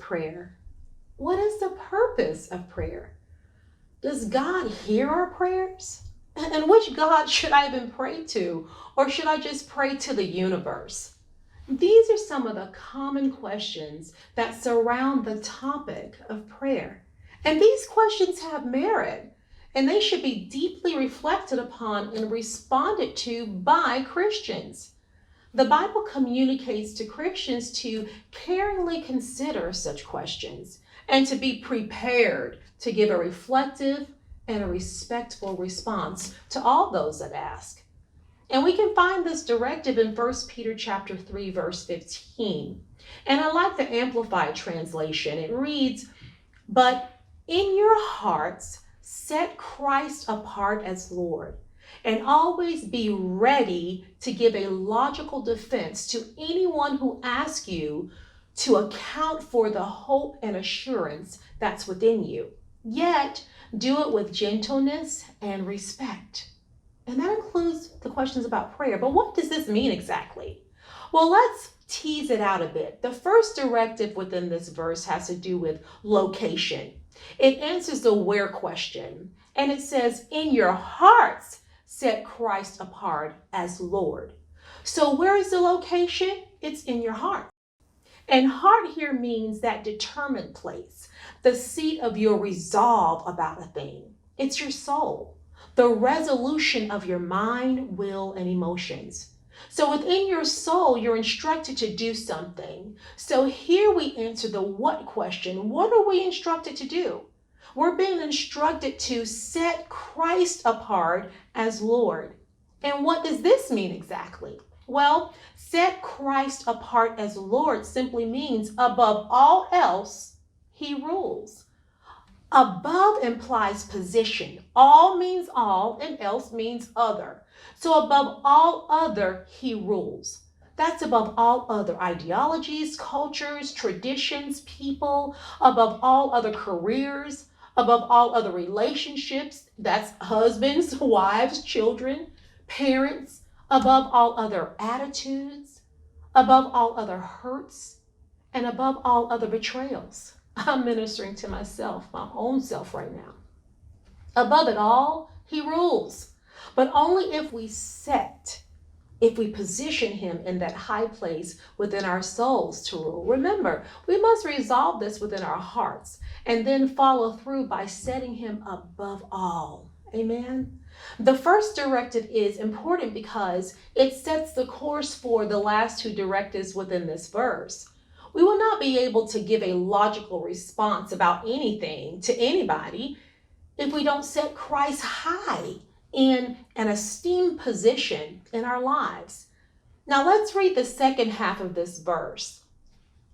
prayer? What is the purpose of prayer? Does God hear our prayers? And which God should I even pray to? Or should I just pray to the universe? These are some of the common questions that surround the topic of prayer. And these questions have merit, and they should be deeply reflected upon and responded to by Christians. The Bible communicates to Christians to caringly consider such questions and to be prepared to give a reflective and a respectful response to all those that ask. And we can find this directive in 1 Peter chapter 3, verse 15. And I like the Amplified translation. It reads, "But in your hearts, set Christ apart as Lord, and always be ready to give a logical defense to anyone who asks you to account for the hope and assurance that's within you. Yet do it with gentleness and respect." And that includes the questions about prayer. But what does this mean exactly? Well, let's tease it out a bit. The first directive within this verse has to do with location. It answers the where question. And it says, "In your hearts, set Christ apart as Lord." So where is the location? It's in your heart. And heart here means that determined place, the seat of your resolve about a thing. It's your soul, the resolution of your mind, will, and emotions. So within your soul, you're instructed to do something. So here we answer the what question. What are we instructed to do? We're being instructed to set Christ apart as Lord. And what does this mean exactly? Well, set Christ apart as Lord simply means above all else, he rules. Above implies position. All means all and else means other. So above all other, he rules. That's above all other ideologies, cultures, traditions, people, above all other careers, above all other relationships. That's husbands, wives, children, parents, above all other attitudes, above all other hurts, and above all other betrayals. I'm ministering to myself, my own self right now. Above it all, he rules. But only if we position him in that high place within our souls to rule. Remember, we must resolve this within our hearts and then follow through by setting him above all. Amen. The first directive is important because it sets the course for the last two directives within this verse. We will not be able to give a logical response about anything to anybody if we don't set Christ high in an esteemed position in our lives. Now let's read the second half of this verse.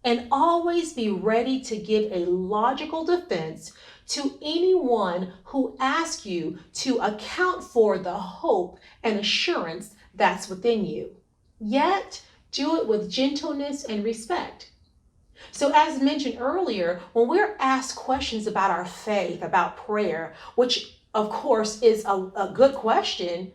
"And always be ready to give a logical defense to anyone who asks you to account for the hope and assurance that's within you. Yet do it with gentleness and respect." So as mentioned earlier, when we're asked questions about our faith, about prayer, which of course is a good question,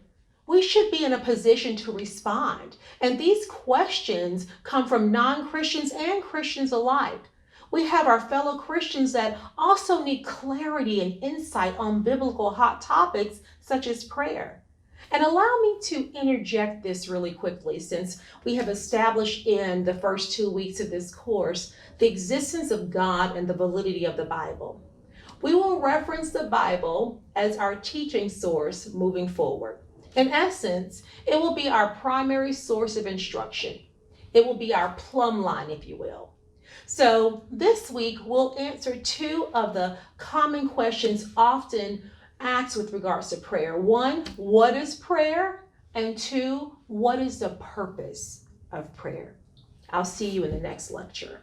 we should be in a position to respond. And these questions come from non-Christians and Christians alike. We have our fellow Christians that also need clarity and insight on biblical hot topics such as prayer. And allow me to interject this really quickly, since we have established in the first 2 weeks of this course the existence of God and the validity of the Bible. We will reference the Bible as our teaching source moving forward. In essence, it will be our primary source of instruction. It will be our plumb line, if you will. So this week, we'll answer two of the common questions often asked with regards to prayer. One, what is prayer? And two, what is the purpose of prayer? I'll see you in the next lecture.